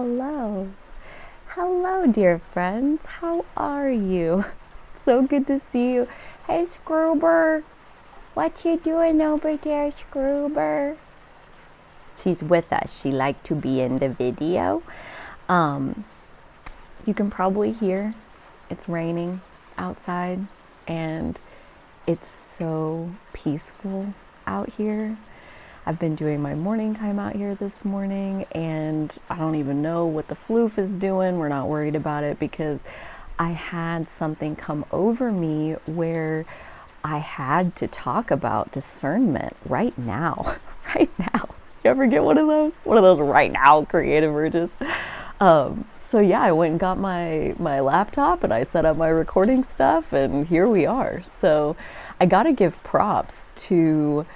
Hello. Hello, dear friends. How are you? So good to see you. Hey, Scroober. What you doing over there, Scroober? She's with us. She liked to be in the video. You can probably hear it's raining outside and it's so peaceful out here. I've been doing my morning time out here this morning and I don't even know what the floof is doing. We're not worried about it because I had something come over me where I had to talk about discernment right now. Right now. You ever get one of those? One of those right now creative urges? So yeah, I went and got my laptop and I set up my recording stuff and here we are. So I gotta give props to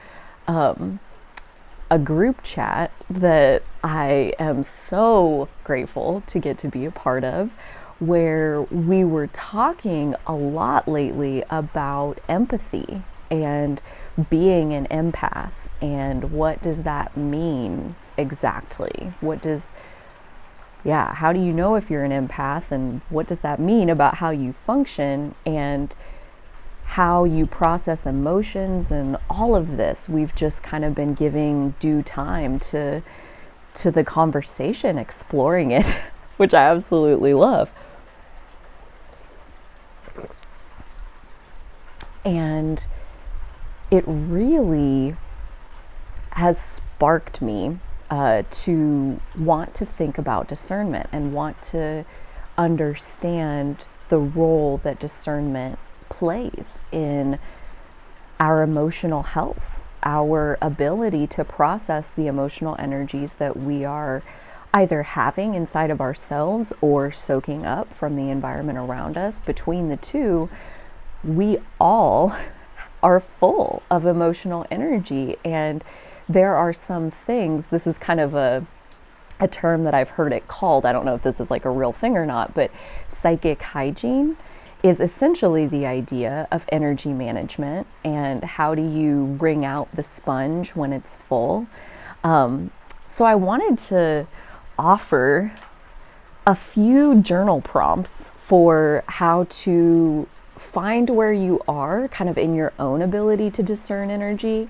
a group chat that I am so grateful to get to be a part of, where we were talking a lot lately about empathy and being an empath and what does that mean exactly? How do you know if you're an empath and what does that mean about how you function and how you process emotions and all of this. We've just kind of been giving due time to the conversation, exploring it, which I absolutely love. And it really has sparked me to want to think about discernment and want to understand the role that discernment plays in our emotional health, our ability to process the emotional energies that we are either having inside of ourselves or soaking up from the environment around us. Between the two, we all are full of emotional energy, and there are some things, this is kind of a term that I've heard it called, I don't know if this is like a real thing or not, but psychic hygiene is essentially the idea of energy management and how do you wring out the sponge when it's full. So I wanted to offer a few journal prompts for how to find where you are kind of in your own ability to discern energy.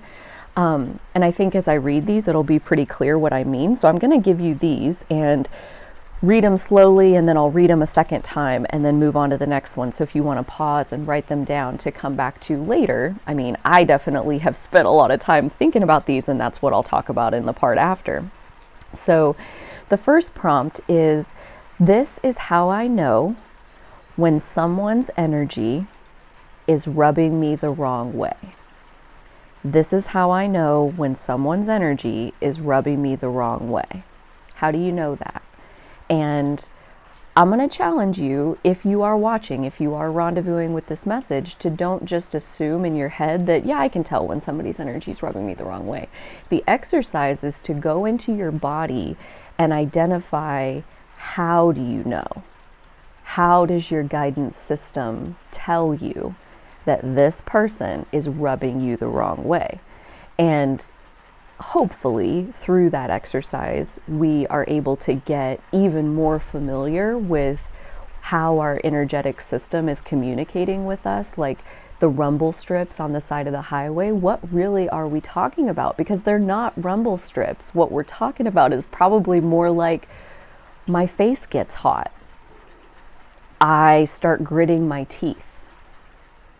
And I think as I read these, it'll be pretty clear what I mean. So I'm going to give you these and read them slowly, and then I'll read them a second time and then move on to the next one. So if you want to pause and write them down to come back to later, I mean, I definitely have spent a lot of time thinking about these, and that's what I'll talk about in the part after. So the first prompt is, this is how I know when someone's energy is rubbing me the wrong way. This is how I know when someone's energy is rubbing me the wrong way. How do you know that? And I'm going to challenge you, if you are watching, if you are rendezvousing with this message, to don't just assume in your head that, yeah, I can tell when somebody's energy is rubbing me the wrong way. The exercise is to go into your body and identify, how do you know? How does your guidance system tell you that this person is rubbing you the wrong way? And hopefully through that exercise, we are able to get even more familiar with how our energetic system is communicating with us, like the rumble strips on the side of the highway. What really are we talking about? Because they're not rumble strips. What we're talking about is probably more like, my face gets hot. I start gritting my teeth.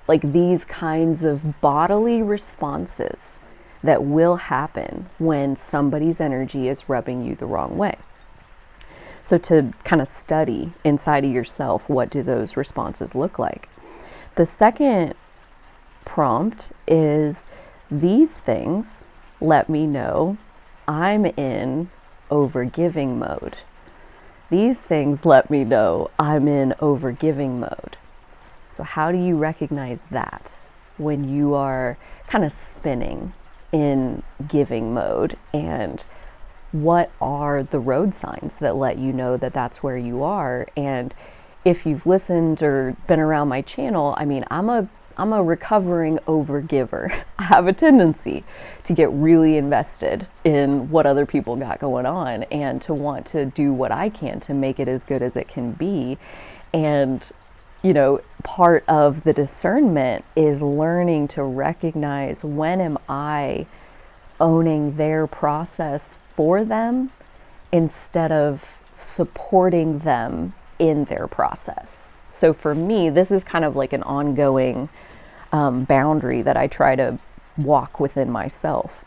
Like these kinds of bodily responses that will happen when somebody's energy is rubbing you the wrong way. So to kind of study inside of yourself, what do those responses look like? The second prompt is, these things let me know I'm in overgiving mode. These things let me know I'm in overgiving mode. So how do you recognize that when you are kind of spinning in giving mode, and what are the road signs that let you know that that's where you are? And if you've listened or been around my channel, I mean, I'm a I'm a recovering overgiver. I have a tendency to get really invested in what other people got going on and to want to do what I can to make it as good as it can be. And, part of the discernment is learning to recognize, when am I owning their process for them instead of supporting them in their process. So for me, this is kind of like an ongoing boundary that I try to walk within myself.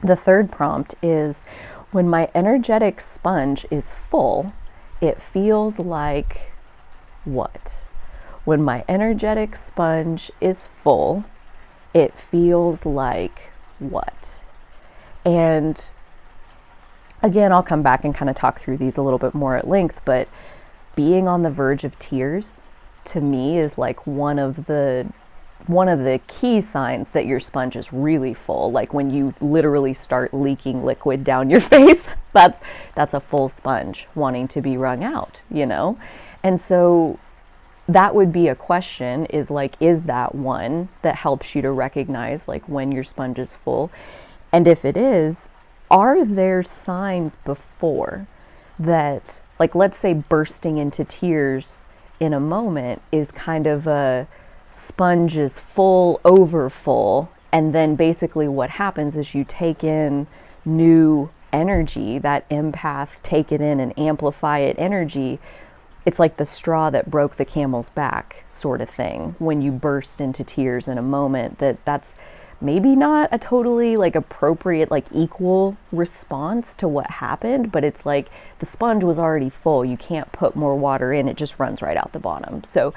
The third prompt is, when my energetic sponge is full, it feels like what? When my energetic sponge is full, it feels like what? And again, I'll come back and kind of talk through these a little bit more at length, but being on the verge of tears to me is like one of the key signs that your sponge is really full. Like when you literally start leaking liquid down your face, that's a full sponge wanting to be wrung out, And so that would be a question, is like, is that one that helps you to recognize like when your sponge is full? And if it is, are there signs before that, like, let's say bursting into tears in a moment is kind of a sponge is full, over full, and then basically what happens is you take in new energy, that empath take it in and amplify it energy. It's like the straw that broke the camel's back sort of thing when you burst into tears in a moment that's maybe not a totally like appropriate, like equal response to what happened, but it's like the sponge was already full. You can't put more water in, it just runs right out the bottom. So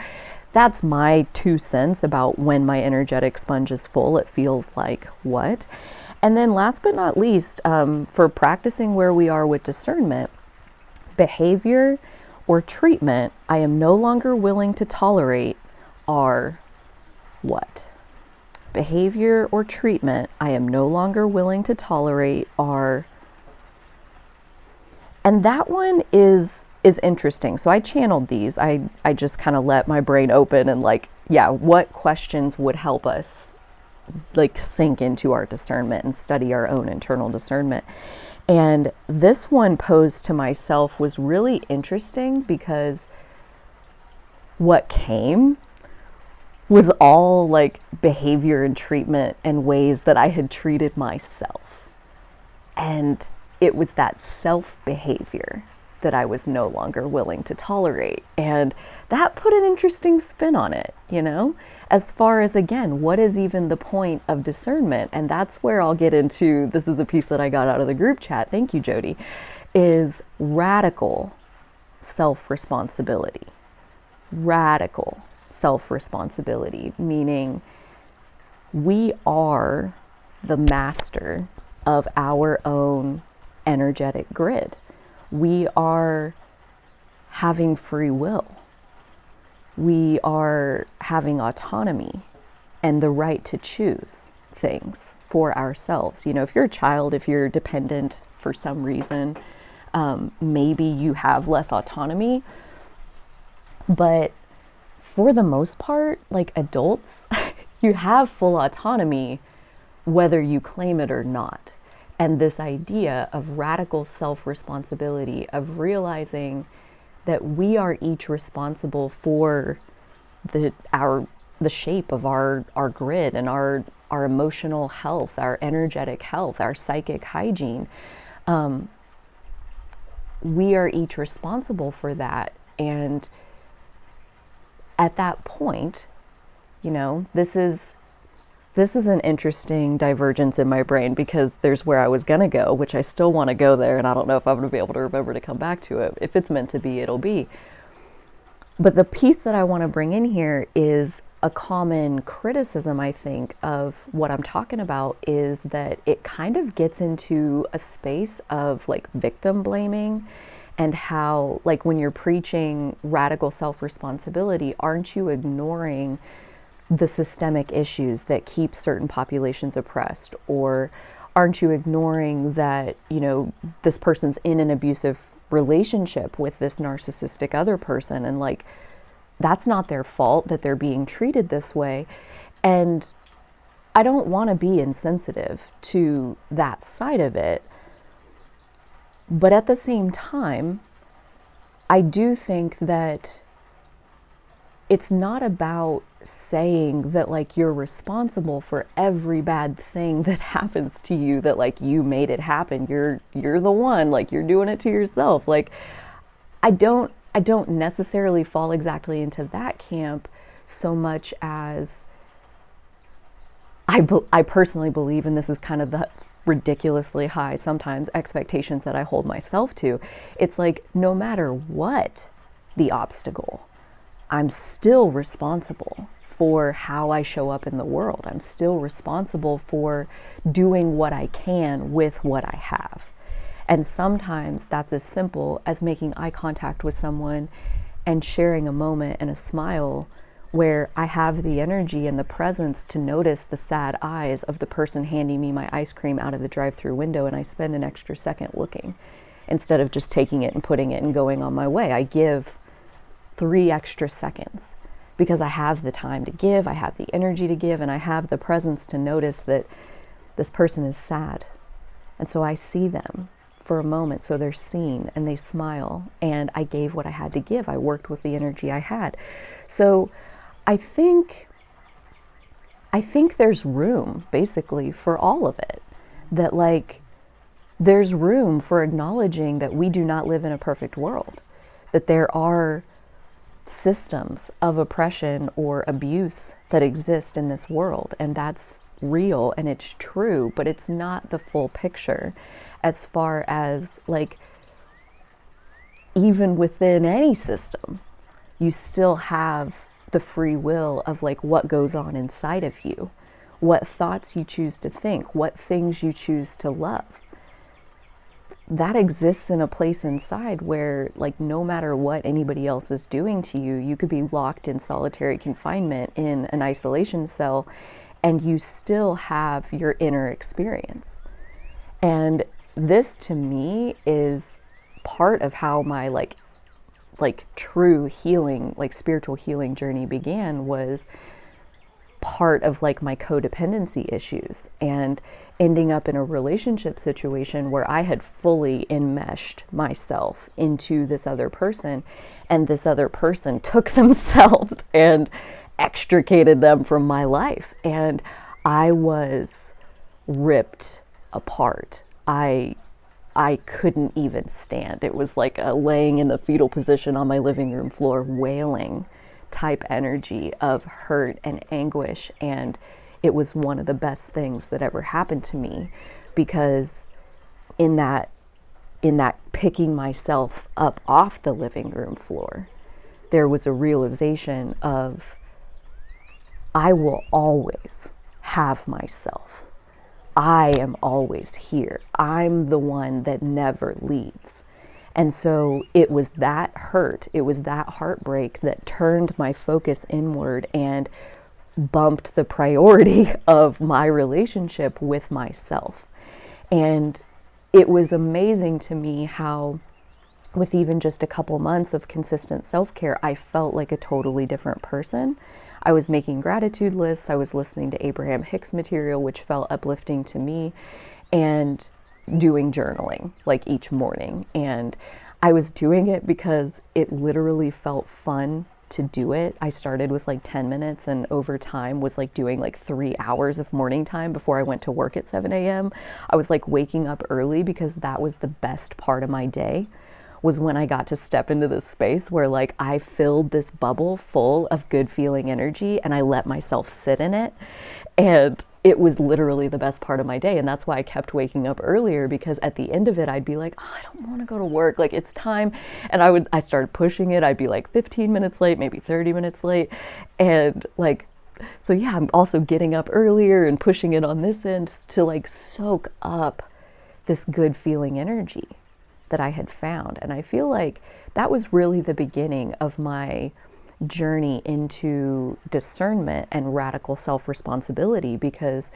that's my 2 cents about when my energetic sponge is full, it feels like what. And then last but not least, for practicing where we are with discernment, behavior or treatment I am no longer willing to tolerate are what? Behavior or treatment I am no longer willing to tolerate are, and that one is interesting. So I channeled these. I just kind of let my brain open and like, yeah, what questions would help us like sink into our discernment and study our own internal discernment. And this one posed to myself was really interesting because what came was all like behavior and treatment and ways that I had treated myself. And it was that self-behavior that I was no longer willing to tolerate. And that put an interesting spin on it, as far as, again, what is even the point of discernment? And that's where I'll get into, this is the piece that I got out of the group chat, thank you, Jody, is radical self-responsibility. Radical self-responsibility, meaning we are the master of our own energetic grid. We are having free will. We are having autonomy and the right to choose things for ourselves. If you're a child, if you're dependent for some reason, maybe you have less autonomy, but for the most part, like adults, you have full autonomy whether you claim it or not. And this idea of radical self-responsibility, of realizing that we are each responsible for the shape of our grid and our emotional health, our energetic health, our psychic hygiene. We are each responsible for that. And at that point, this is an interesting divergence in my brain, because there's where I was going to go, which I still want to go there, and I don't know if I'm going to be able to remember to come back to it. If it's meant to be, it'll be. But the piece that I want to bring in here is a common criticism, I think, of what I'm talking about, is that it kind of gets into a space of like victim blaming, and how, like, when you're preaching radical self-responsibility, aren't you ignoring the systemic issues that keep certain populations oppressed? Or aren't you ignoring that, this person's in an abusive relationship with this narcissistic other person, and like that's not their fault that they're being treated this way. And I don't want to be insensitive to that side of it. But at the same time, I do think that it's not about saying that like you're responsible for every bad thing that happens to you, that like you made it happen. You're the one, like you're doing it to yourself. Like I don't necessarily fall exactly into that camp so much as I personally believe, and this is kind of the ridiculously high sometimes expectations that I hold myself to. It's like no matter what the obstacle, I'm still responsible for how I show up in the world. I'm still responsible for doing what I can with what I have. And sometimes that's as simple as making eye contact with someone and sharing a moment and a smile where I have the energy and the presence to notice the sad eyes of the person handing me my ice cream out of the drive-through window, and I spend an extra second looking instead of just taking it and putting it and going on my way. I give 3 extra seconds because I have the time to give, I have the energy to give, and I have the presence to notice that this person is sad. And so I see them for a moment, so they're seen and they smile, and I gave what I had to give. I worked with the energy I had. So I think there's room basically for all of it. That like there's room for acknowledging that we do not live in a perfect world, that there are systems of oppression or abuse that exist in this world, and that's real and it's true, but it's not the full picture. As far as like even within any system, you still have the free will of like what goes on inside of you, what thoughts you choose to think, what things you choose to love. That exists in a place inside where like no matter what anybody else is doing to you, you could be locked in solitary confinement in an isolation cell and you still have your inner experience. And this to me is part of how my like true healing, like spiritual healing journey began, was part of like my codependency issues and ending up in a relationship situation where I had fully enmeshed myself into this other person, and this other person took themselves and extricated them from my life, and I was ripped apart. I couldn't even stand. It was like a laying in the fetal position on my living room floor, wailing type energy of hurt and anguish. And it was one of the best things that ever happened to me, because in that picking myself up off the living room floor, there was a realization of I will always have myself. I am always here. I'm the one that never leaves. And so it was that hurt, it was that heartbreak that turned my focus inward and bumped the priority of my relationship with myself. And it was amazing to me how with even just a couple months of consistent self-care, I felt like a totally different person. I was making gratitude lists. I was listening to Abraham Hicks material, which felt uplifting to me, and doing journaling like each morning. And I was doing it because it literally felt fun to do it. I started with like 10 minutes and over time was like doing like 3 hours of morning time before I went to work at 7 a.m. I was like waking up early because that was the best part of my day, was when I got to step into this space where like I filled this bubble full of good feeling energy and I let myself sit in it. And it was literally the best part of my day. And that's why I kept waking up earlier, because at the end of it, I'd be like, oh, I don't want to go to work. Like it's time. And I started pushing it. I'd be like 15 minutes late, maybe 30 minutes late. And like, so yeah, I'm also getting up earlier and pushing it on this end to like soak up this good feeling energy that I had found. And I feel like that was really the beginning of my journey into discernment and radical self-responsibility, because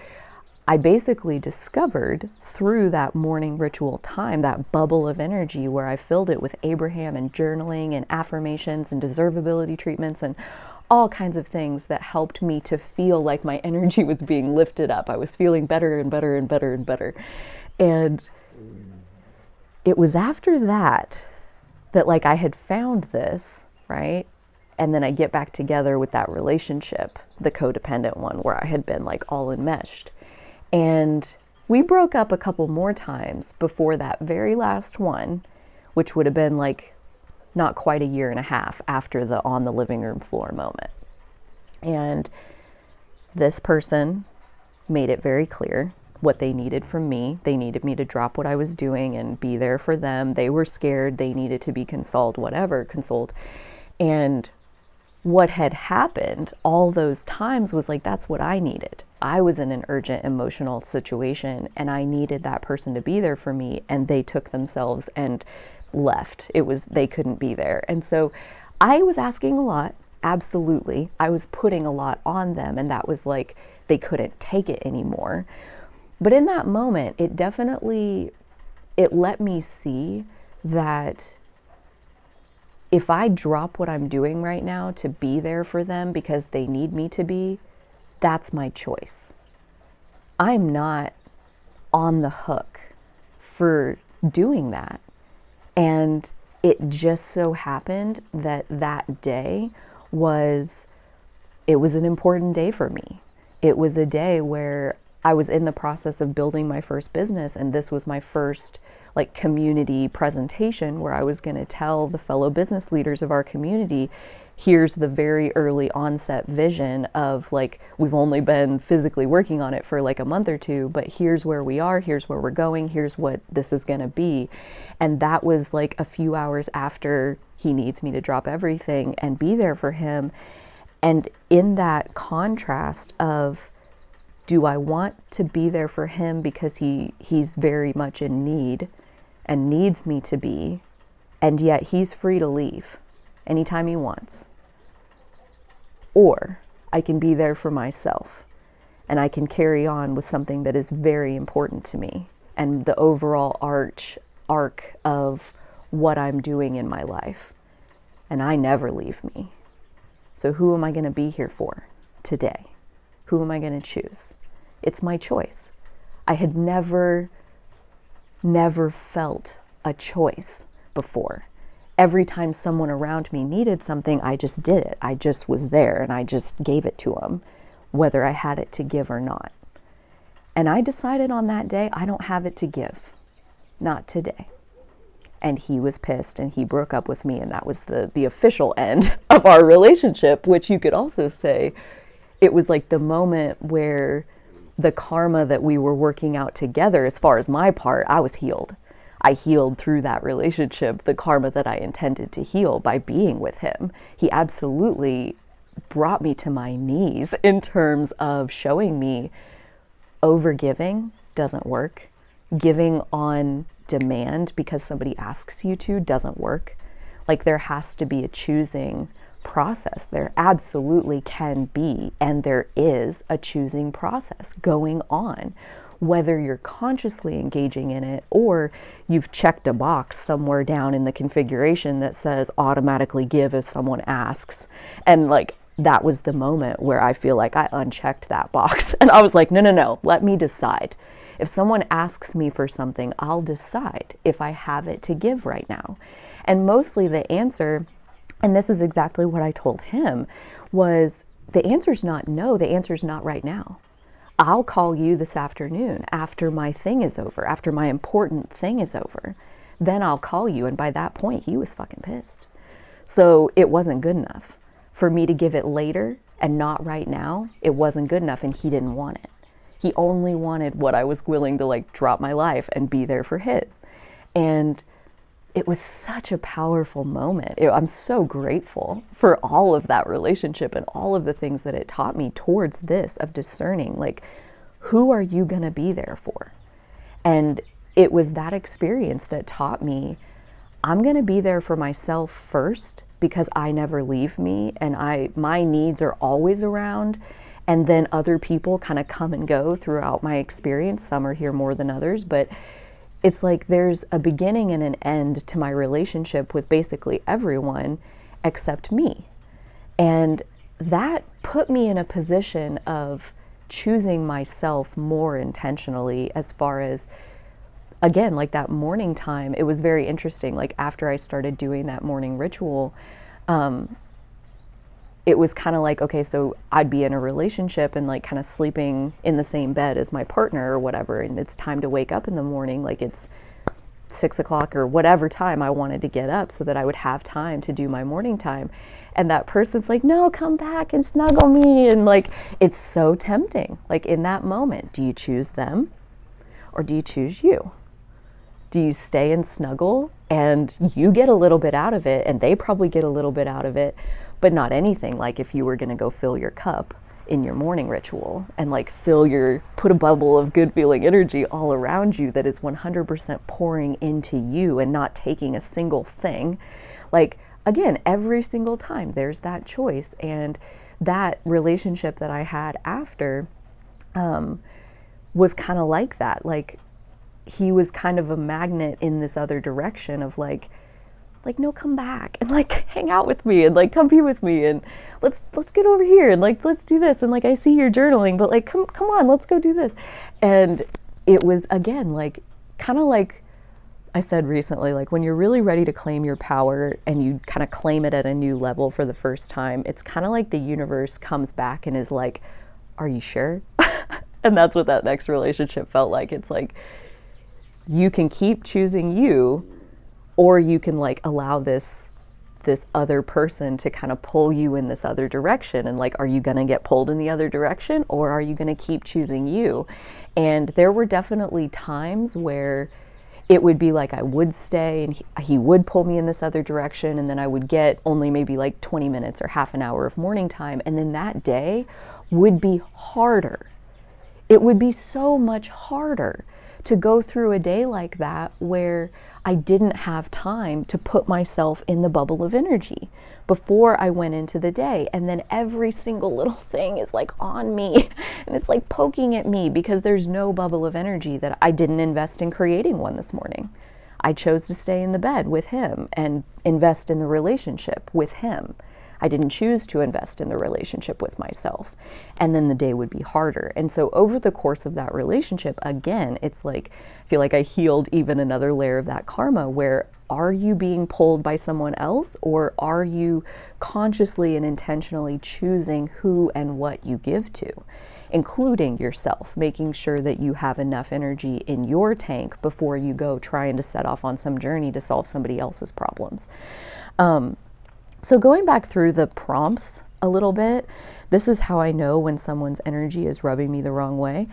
I basically discovered through that morning ritual time, that bubble of energy where I filled it with Abraham and journaling and affirmations and deservability treatments and all kinds of things that helped me to feel like my energy was being lifted up. I was feeling better and better and better and better. And it was after that like I had found this, right? And then I get back together with that relationship, the codependent one, where I had been like all enmeshed. And we broke up a couple more times before that very last one, which would have been like not quite a year and a half after the on the living room floor moment. And this person made it very clear what they needed from me. They needed me to drop what I was doing and be there for them. They were scared. They needed to be consoled. And what had happened all those times was like, that's what I needed. I was in an urgent emotional situation and I needed that person to be there for me, and they took themselves and left. They couldn't be there. And so I was asking a lot. Absolutely. I was putting a lot on them, and that was like, they couldn't take it anymore. But in that moment, it let me see that if I drop what I'm doing right now to be there for them because they need me to be, that's my choice. I'm not on the hook for doing that. And it just so happened that that day it was an important day for me. It was a day where I was in the process of building my first business, and this was my first like community presentation where I was going to tell the fellow business leaders of our community, here's the very early onset vision of like, we've only been physically working on it for like a month or two, but here's where we are, here's where we're going, here's what this is going to be. And that was like a few hours after he needs me to drop everything and be there for him. And in that contrast of, do I want to be there for him because he's very much in need and needs me to be, and yet he's free to leave anytime he wants? Or I can be there for myself and I can carry on with something that is very important to me and the overall arc of what I'm doing in my life. And I never leave me. So who am I going to be here for today? Who am I going to choose? It's my choice. I had never felt a choice before. Every time someone around me needed something, I just did it. I just was there and I just gave it to them, whether I had it to give or not. And I decided on that day, I don't have it to give. Not today. And he was pissed and he broke up with me, and that was the official end of our relationship, which you could also say it was like the moment where the karma that we were working out together, as far as my part, I was healed. I healed through that relationship, the karma that I intended to heal by being with him. He absolutely brought me to my knees in terms of showing me overgiving doesn't work. Giving on demand because somebody asks you to doesn't work. Like, there has to be a choosing process. There absolutely can be, and there is a choosing process going on, whether you're consciously engaging in it or you've checked a box somewhere down in the configuration that says automatically give if someone asks. And like, that was the moment where I feel like I unchecked that box and I was like, no, let me decide. If someone asks me for something, I'll decide if I have it to give right now. And mostly the answer, and this is exactly what I told him, was the answer's not no, the answer's not right now. I'll call you this afternoon after my thing is over, after my important thing is over. Then I'll call you. And by that point, he was fucking pissed. So it wasn't good enough. For me to give it later and not right now, it wasn't good enough, and he didn't want it. He only wanted what I was willing to like drop my life and be there for his. And it was such a powerful moment. I'm so grateful for all of that relationship and all of the things that it taught me towards this of discerning, like, who are you going to be there for? And it was that experience that taught me I'm going to be there for myself first, because I never leave me and my needs are always around. And then other people kind of come and go throughout my experience. Some are here more than others, but it's like there's a beginning and an end to my relationship with basically everyone except me. And that put me in a position of choosing myself more intentionally as far as, again, like that morning time. It was very interesting. Like after I started doing that morning ritual, it was kind of like, okay, so I'd be in a relationship and like kind of sleeping in the same bed as my partner or whatever. And it's time to wake up in the morning. Like it's 6 o'clock or whatever time I wanted to get up so that I would have time to do my morning time. And that person's like, no, come back and snuggle me. And like, it's so tempting. Like in that moment, do you choose them or do you choose you? Do you stay and snuggle and you get a little bit out of it and they probably get a little bit out of it, but not anything like if you were going to go fill your cup in your morning ritual and like put a bubble of good feeling energy all around you that is 100% pouring into you and not taking a single thing. Like, again, every single time there's that choice. And that relationship that I had after was kind of like that. Like, he was kind of a magnet in this other direction of like, no, come back and like hang out with me and like come be with me and let's get over here and like let's do this and like I see you're journaling, but like come on, let's go do this. And it was, again, like kind of like I said recently, like when you're really ready to claim your power and you kind of claim it at a new level for the first time, it's kind of like the universe comes back and is like, are you sure? And that's what that next relationship felt like. It's like, you can keep choosing you, or you can like allow this other person to kind of pull you in this other direction. And like, are you going to get pulled in the other direction or are you going to keep choosing you? And there were definitely times where it would be like I would stay and he would pull me in this other direction, and then I would get only maybe like 20 minutes or half an hour of morning time. And then that day would be harder. It would be so much harder to go through a day like that where I didn't have time to put myself in the bubble of energy before I went into the day. And then every single little thing is like on me and it's like poking at me because there's no bubble of energy that I didn't invest in creating one this morning. I chose to stay in the bed with him and invest in the relationship with him. I didn't choose to invest in the relationship with myself. And then the day would be harder. And so over the course of that relationship, again, it's like, I feel like I healed even another layer of that karma where are you being pulled by someone else, or are you consciously and intentionally choosing who and what you give to, including yourself, making sure that you have enough energy in your tank before you go trying to set off on some journey to solve somebody else's problems. So going back through the prompts a little bit, this is how I know when someone's energy is rubbing me the wrong way.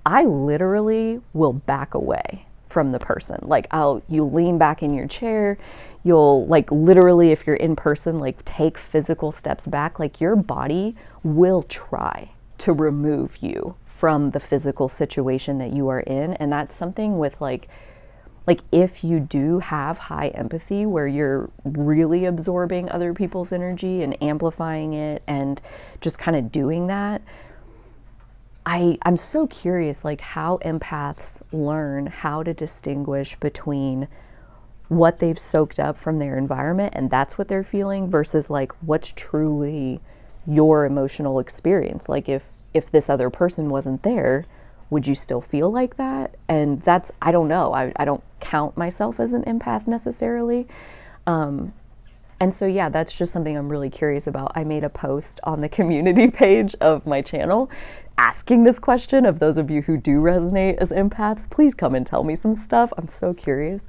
I literally will back away from the person. Like you lean back in your chair, you'll like literally, if you're in person, like take physical steps back. Like your body will try to remove you from the physical situation that you are in. And that's something with like if you do have high empathy where you're really absorbing other people's energy and amplifying it and just kind of doing that, I'm so curious like how empaths learn how to distinguish between what they've soaked up from their environment and that's what they're feeling versus like what's truly your emotional experience. Like if this other person wasn't there, would you still feel like that? And that's, I don't know. I don't count myself as an empath necessarily. And so, yeah, that's just something I'm really curious about. I made a post on the community page of my channel asking this question of those of you who do resonate as empaths. Please come and tell me some stuff. I'm so curious.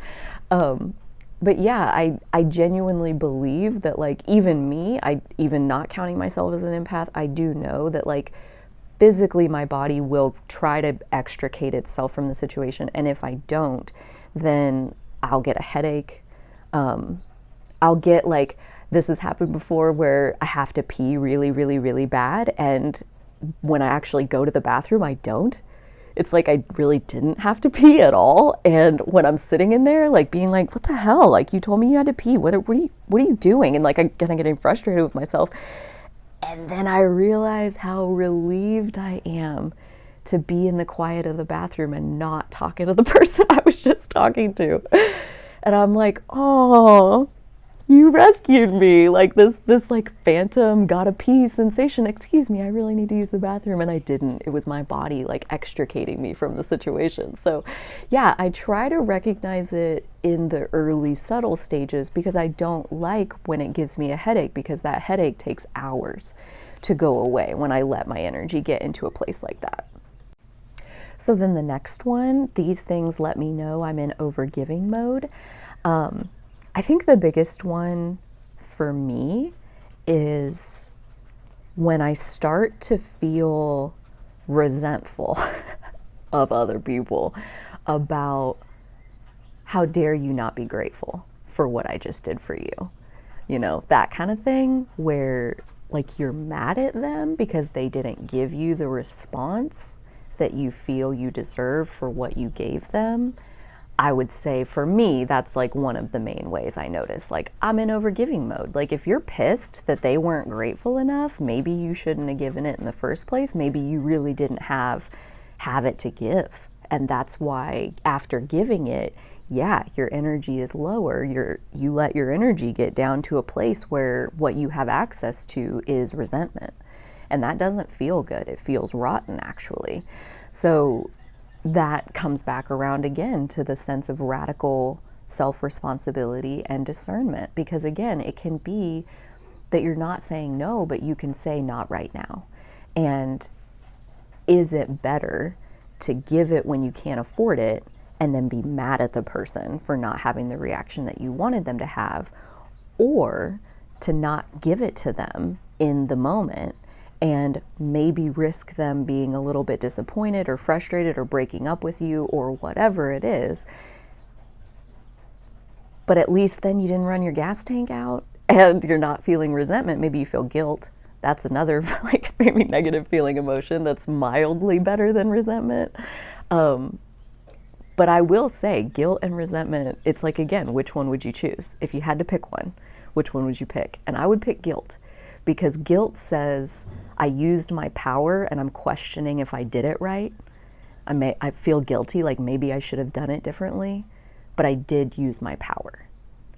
But yeah, I genuinely believe that like even me, even not counting myself as an empath, I do know that like physically my body will try to extricate itself from the situation. And if I don't, then I'll get a headache. I'll get like, this has happened before where I have to pee really, really, really bad. And when I actually go to the bathroom, I don't. It's like I really didn't have to pee at all. And when I'm sitting in there, like being like, what the hell? Like you told me you had to pee. What are you doing? And like I'm kind of getting frustrated with myself. And then I realize how relieved I am to be in the quiet of the bathroom and not talking to the person I was just talking to. And I'm like, oh, you rescued me. Like this like phantom gotta pee sensation. Excuse me, I really need to use the bathroom. And I didn't. It was my body like extricating me from the situation. So yeah, I try to recognize it in the early subtle stages, because I don't like when it gives me a headache, because that headache takes hours to go away when I let my energy get into a place like that. So then the next one, these things let me know I'm in overgiving mode. I think the biggest one for me is when I start to feel resentful of other people about how dare you not be grateful for what I just did for you. You know, that kind of thing where like you're mad at them because they didn't give you the response that you feel you deserve for what you gave them. I would say for me, that's like one of the main ways I notice, like I'm in overgiving mode. Like if you're pissed that they weren't grateful enough, maybe you shouldn't have given it in the first place. Maybe you really didn't have it to give. And that's why after giving it, yeah, your energy is lower. You let your energy get down to a place where what you have access to is resentment. And that doesn't feel good. It feels rotten, actually. So that comes back around again to the sense of radical self-responsibility and discernment. Because again, it can be that you're not saying no, but you can say not right now. And is it better to give it when you can't afford it and then be mad at the person for not having the reaction that you wanted them to have, or to not give it to them in the moment and maybe risk them being a little bit disappointed or frustrated or breaking up with you or whatever it is. But at least then you didn't run your gas tank out and you're not feeling resentment. Maybe you feel guilt. That's another like maybe negative feeling emotion that's mildly better than resentment. But I will say guilt and resentment, it's like, again, which one would you choose? If you had to pick one, which one would you pick? And I would pick guilt, because guilt says I used my power and I'm questioning if I did it right. I feel guilty, like maybe I should have done it differently, but I did use my power.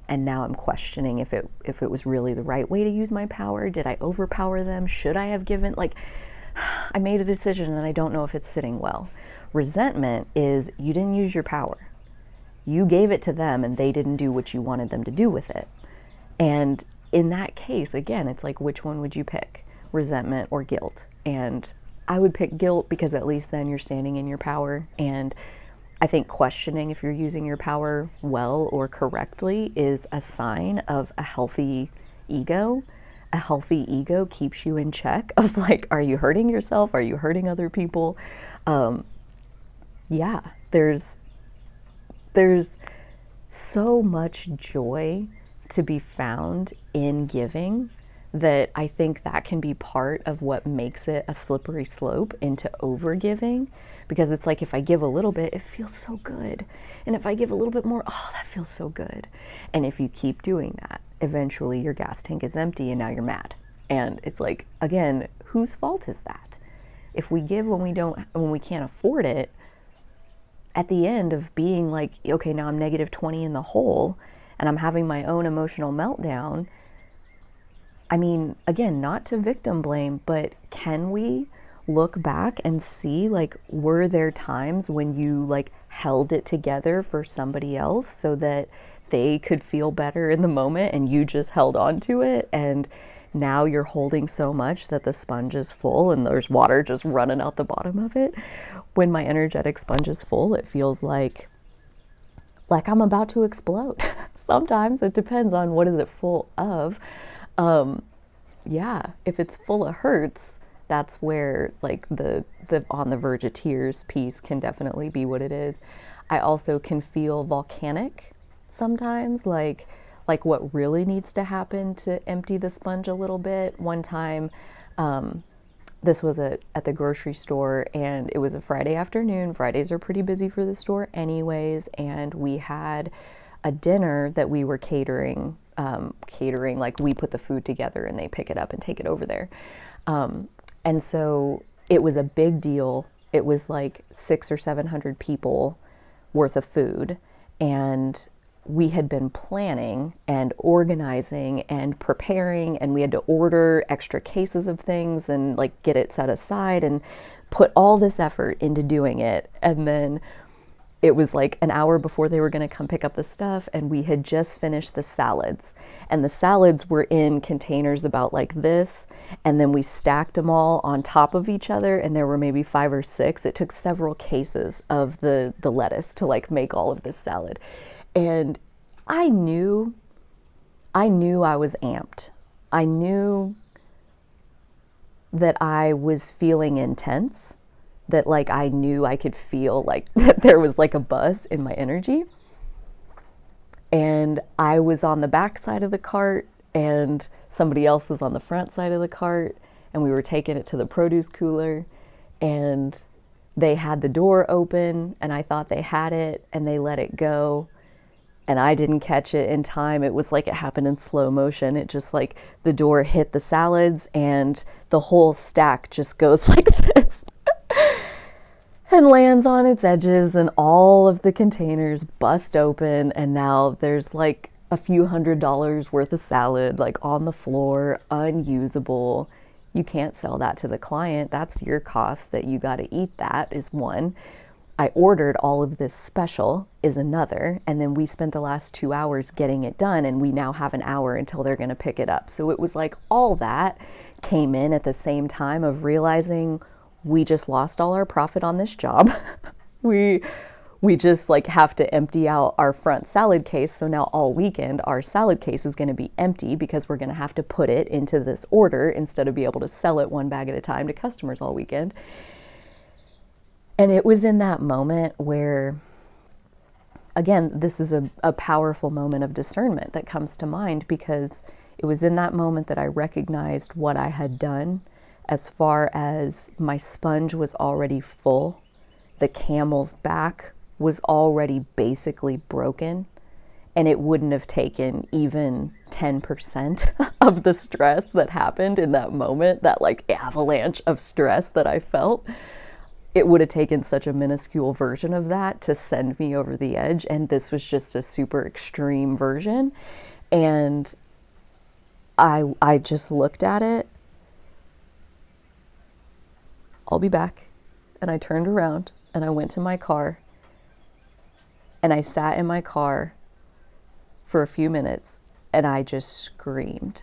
And now I'm questioning if it was really the right way to use my power. Did I overpower them? Should I have given, like, I made a decision and I don't know if it's sitting well. Resentment is you didn't use your power. You gave it to them and they didn't do what you wanted them to do with it. And in that case, again, it's like, which one would you pick? Resentment or guilt? And I would pick guilt, because at least then you're standing in your power. And I think questioning if you're using your power well or correctly is a sign of a healthy ego. A healthy ego keeps you in check of like, are you hurting yourself? Are you hurting other people? Yeah, there's so much joy to be found in giving that I think that can be part of what makes it a slippery slope into overgiving. Because it's like, if I give a little bit, it feels so good. And if I give a little bit more, oh, that feels so good. And if you keep doing that, eventually your gas tank is empty and now you're mad. And it's like, again, whose fault is that? If we give when we can't afford it, at the end of being like, okay, now I'm negative 20 in the hole and I'm having my own emotional meltdown. I mean, again, not to victim blame, but can we look back and see, like, were there times when you like held it together for somebody else so that they could feel better in the moment and you just held on to it, and now you're holding so much that the sponge is full and there's water just running out the bottom of it? When my energetic sponge is full, it feels like I'm about to explode. Sometimes it depends on what is it full of. Yeah, if it's full of hurts, that's where like the on the verge of tears piece can definitely be what it is. I also can feel volcanic sometimes, like what really needs to happen to empty the sponge a little bit. One time, this was at the grocery store, and it was a Friday afternoon. Fridays are pretty busy for the store anyways, and we had a dinner that we were catering, like we put the food together and they pick it up and take it over there. And so it was a big deal. It was like 600 or 700 people worth of food. And we had been planning and organizing and preparing, and we had to order extra cases of things and like get it set aside and put all this effort into doing it. And then it was like an hour before they were going to come pick up the stuff, and we had just finished the salads. And the salads were in containers about like this, and then we stacked them all on top of each other, and there were maybe 5 or 6. It took several cases of the lettuce to like make all of this salad. And I knew I was amped. I knew that I was feeling intense, that like I knew I could feel like that there was like a buzz in my energy. And I was on the back side of the cart and somebody else was on the front side of the cart, and we were taking it to the produce cooler, and they had the door open and I thought they had it and they let it go. And I didn't catch it in time. It was like it happened in slow motion. It just like the door hit the salads and the whole stack just goes like this and lands on its edges, and all of the containers bust open, and now there's like a few $100s worth of salad like on the floor, unusable. You can't sell that to the client. That's your cost that you got to eat. That is one. I ordered all of this special is another, and then we spent the last 2 hours getting it done, and we now have an hour until they're going to pick it up. So it was like all that came in at the same time of realizing we just lost all our profit on this job. we just like have to empty out our front salad case. So now all weekend our salad case is going to be empty because we're going to have to put it into this order instead of be able to sell it one bag at a time to customers all weekend. And it was in that moment where, again, this is a powerful moment of discernment that comes to mind, because it was in that moment that I recognized what I had done. As far as my sponge was already full, the camel's back was already basically broken, and it wouldn't have taken even 10% of the stress that happened in that moment, that like avalanche of stress that I felt. It would have taken such a minuscule version of that to send me over the edge, and this was just a super extreme version. And I just looked at it. I'll be back. And I turned around and I went to my car, and I sat in my car for a few minutes, and I just screamed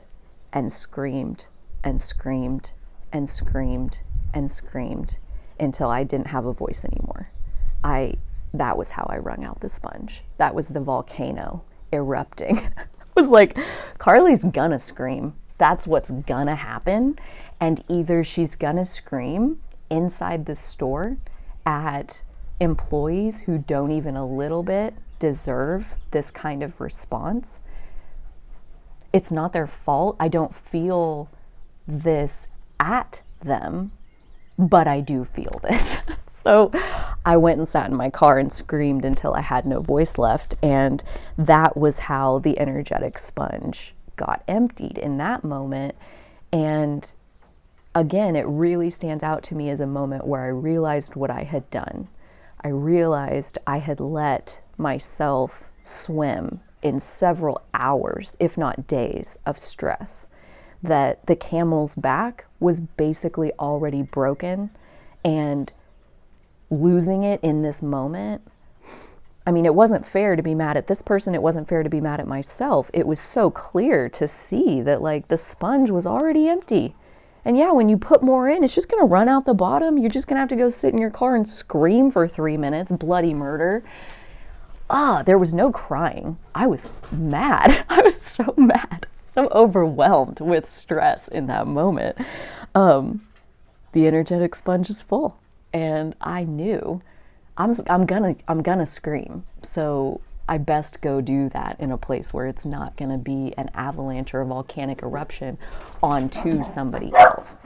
and screamed and screamed and screamed and screamed until I didn't have a voice anymore. That was how I wrung out the sponge. That was the volcano erupting. It was like, Carly's gonna scream. That's what's gonna happen. And either she's gonna scream inside the store at employees who don't even a little bit deserve this kind of response. It's not their fault. I don't feel this at them, but I do feel this. So I went and sat in my car and screamed until I had no voice left. And that was how the energetic sponge got emptied in that moment. And again, it really stands out to me as a moment where I realized what I had done. I realized I had let myself swim in several hours, if not days, of stress. That the camel's back was basically already broken, and losing it in this moment, I mean, it wasn't fair to be mad at this person. It wasn't fair to be mad at myself. It was so clear to see that like the sponge was already empty. And yeah, when you put more in, it's just going to run out the bottom. You're just going to have to go sit in your car and scream for 3 minutes, bloody murder. There was no crying. I was mad. I was so mad, so overwhelmed with stress in that moment. The energetic sponge is full, and I knew I'm gonna scream. So I best go do that in a place where it's not gonna be an avalanche or a volcanic eruption onto somebody else.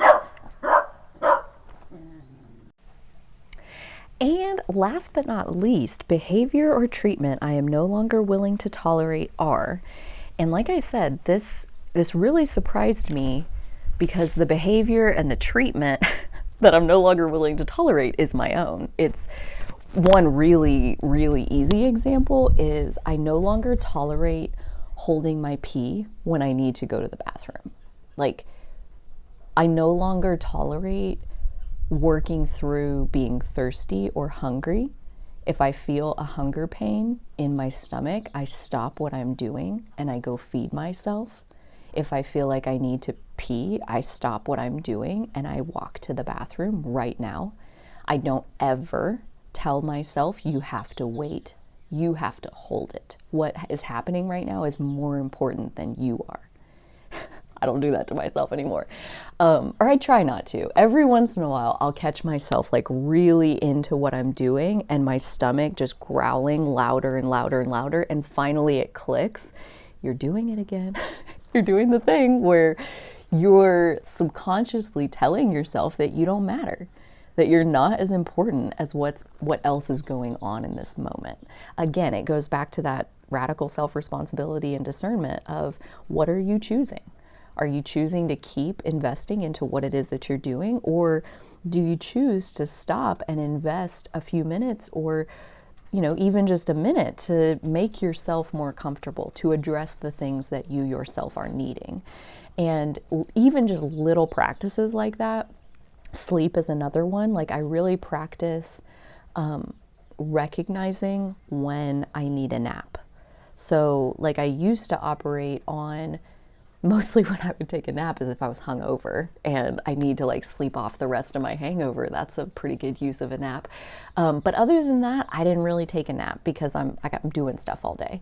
And last but not least, behavior or treatment I am no longer willing to tolerate are, and like I said, this really surprised me because the behavior and the treatment that I'm no longer willing to tolerate is my own. It's one really, really easy example is I no longer tolerate holding my pee when I need to go to the bathroom. Like, I no longer tolerate working through being thirsty or hungry. If I feel a hunger pain in my stomach, I stop what I'm doing and I go feed myself. If I feel like I need to pee, I stop what I'm doing and I walk to the bathroom right now. I don't ever tell myself, you have to wait, you have to hold it. What is happening right now is more important than you are. I don't do that to myself anymore. Or I try not to. Every once in a while, I'll catch myself like really into what I'm doing and my stomach just growling louder and louder and louder. And finally it clicks. You're doing it again. You're doing the thing where you're subconsciously telling yourself that you don't matter, that you're not as important as what else is going on in this moment. Again, it goes back to that radical self-responsibility and discernment of what are you choosing? Are you choosing to keep investing into what it is that you're doing? Or do you choose to stop and invest a few minutes or, even just a minute to make yourself more comfortable, to address the things that you yourself are needing? And even just little practices like that. Sleep is another one. Like, I really practice recognizing when I need a nap. So like I used to operate on mostly when I would take a nap is if I was hungover and I need to like sleep off the rest of my hangover. That's a pretty good use of a nap. But other than that, I didn't really take a nap because I'm doing stuff all day.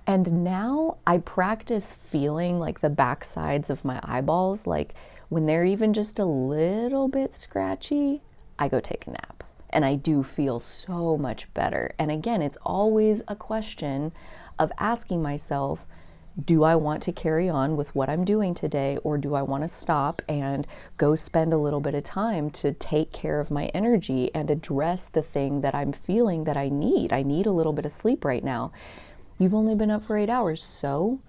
And now I practice feeling like the backsides of my eyeballs, like when they're even just a little bit scratchy, I go take a nap. And I do feel so much better. And again, it's always a question of asking myself, do I want to carry on with what I'm doing today, or do I want to stop and go spend a little bit of time to take care of my energy and address the thing that I'm feeling that I need? I need a little bit of sleep right now. You've only been up for 8 hours, so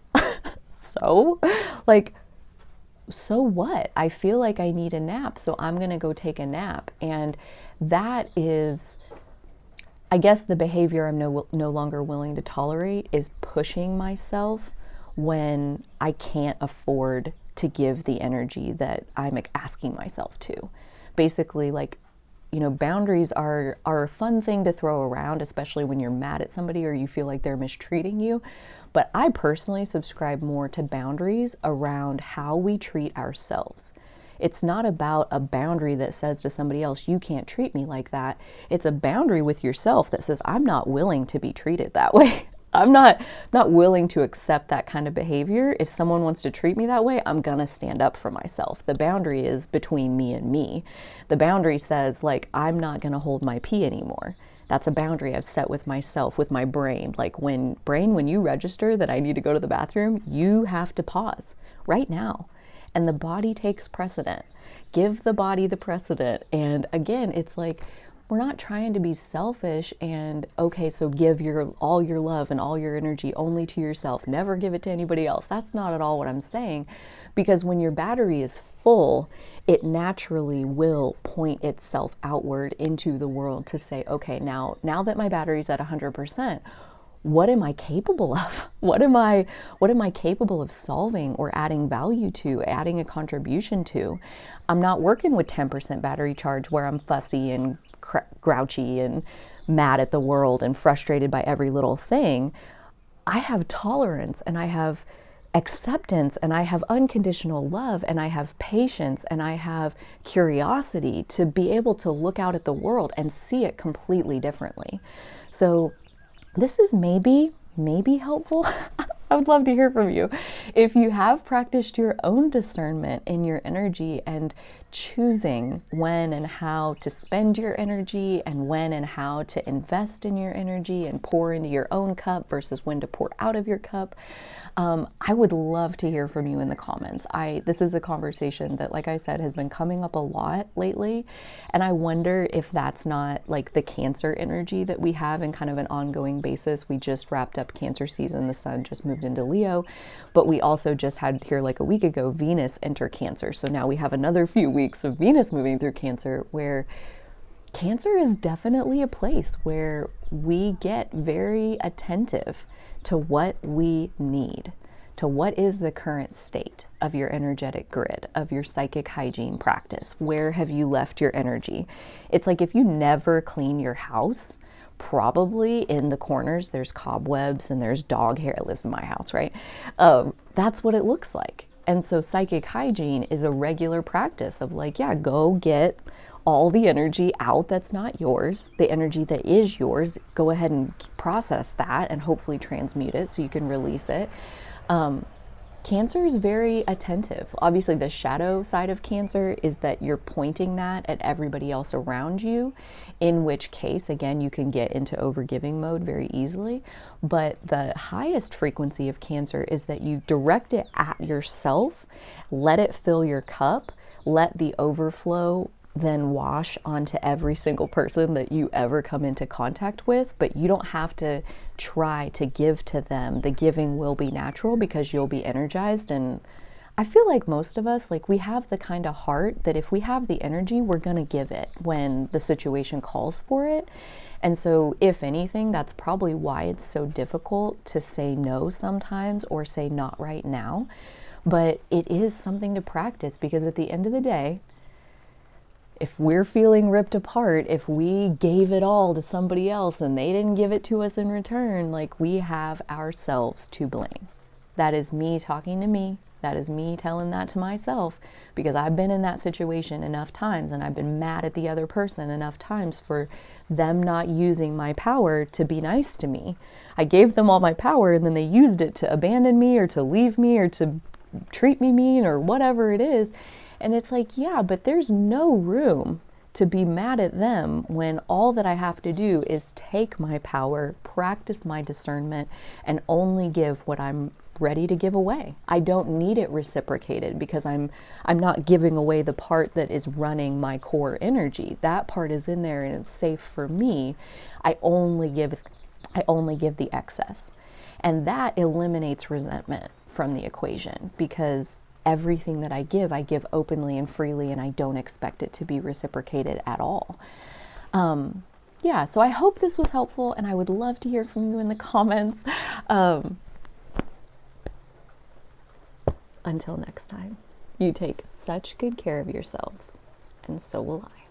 what? I feel like I need a nap, so I'm going to go take a nap. And that is, I guess, the behavior I'm no longer willing to tolerate is pushing myself when I can't afford to give the energy that I'm asking myself to. Basically, like, boundaries are a fun thing to throw around, especially when you're mad at somebody or you feel like they're mistreating you. But I personally subscribe more to boundaries around how we treat ourselves. It's not about a boundary that says to somebody else, you can't treat me like that. It's a boundary with yourself that says, I'm not willing to be treated that way. I'm not willing to accept that kind of behavior. If someone wants to treat me that way, I'm gonna stand up for myself. The boundary is between me and me. The boundary says, like, I'm not gonna hold my pee anymore. That's a boundary I've set with myself, with my brain. Like, when you register that I need to go to the bathroom, you have to pause right now. And the body takes precedent. Give the body the precedent. And again, it's like, we're not trying to be selfish and, okay, so give all your love and all your energy only to yourself. Never give it to anybody else. That's not at all what I'm saying. Because when your battery is full, it naturally will point itself outward into the world to say, okay, now that my battery's at 100%, what am I capable of? What am I capable of solving or adding value to, adding a contribution to? I'm not working with 10% battery charge where I'm fussy and grouchy and mad at the world and frustrated by every little thing. I have tolerance and I have acceptance and I have unconditional love and I have patience and I have curiosity to be able to look out at the world and see it completely differently. So this is maybe helpful. I would love to hear from you. If you have practiced your own discernment in your energy and choosing when and how to spend your energy, and when and how to invest in your energy and pour into your own cup versus when to pour out of your cup. I would love to hear from you in the comments. This is a conversation that, like I said, has been coming up a lot lately. And I wonder if that's not like the Cancer energy that we have in kind of an ongoing basis. We just wrapped up Cancer season. The sun just moved into Leo, but we also just had here like a week ago, Venus enter Cancer. So now we have another few weeks of Venus moving through Cancer, where Cancer is definitely a place where we get very attentive to what we need, to what is the current state of your energetic grid, of your psychic hygiene practice. Where have you left your energy? It's like if you never clean your house, probably in the corners there's cobwebs and there's dog hair. This is my house, right? That's what it looks like. And so psychic hygiene is a regular practice of like, yeah, go get all the energy out that's not yours. The energy that is yours, go ahead and process that and hopefully transmute it so you can release it. Cancer is very attentive. Obviously, the shadow side of Cancer is that you're pointing that at everybody else around you, in which case, again, you can get into overgiving mode very easily. But the highest frequency of Cancer is that you direct it at yourself, let it fill your cup, let the overflow then wash onto every single person that you ever come into contact with, but you don't have to try to give to them. The giving will be natural because you'll be energized. And I feel like most of us, like we have the kind of heart that if we have the energy, we're gonna give it when the situation calls for it. And so if anything, that's probably why it's so difficult to say no sometimes or say not right now. But it is something to practice, because at the end of the day, if we're feeling ripped apart, if we gave it all to somebody else and they didn't give it to us in return, like we have ourselves to blame. That is me talking to me. That is me telling that to myself, because I've been in that situation enough times and I've been mad at the other person enough times for them not using my power to be nice to me. I gave them all my power and then they used it to abandon me or to leave me or to treat me mean or whatever it is. And it's like, yeah, but there's no room to be mad at them when all that I have to do is take my power, practice my discernment, and only give what I'm ready to give away. I don't need it reciprocated, because I'm not giving away the part that is running my core energy. That part is in there and it's safe for me. I only give the excess. And that eliminates resentment from the equation, because everything that I give openly and freely, and I don't expect it to be reciprocated at all. Yeah, so I hope this was helpful, and I would love to hear from you in the comments. Until next time, you take such good care of yourselves, and so will I.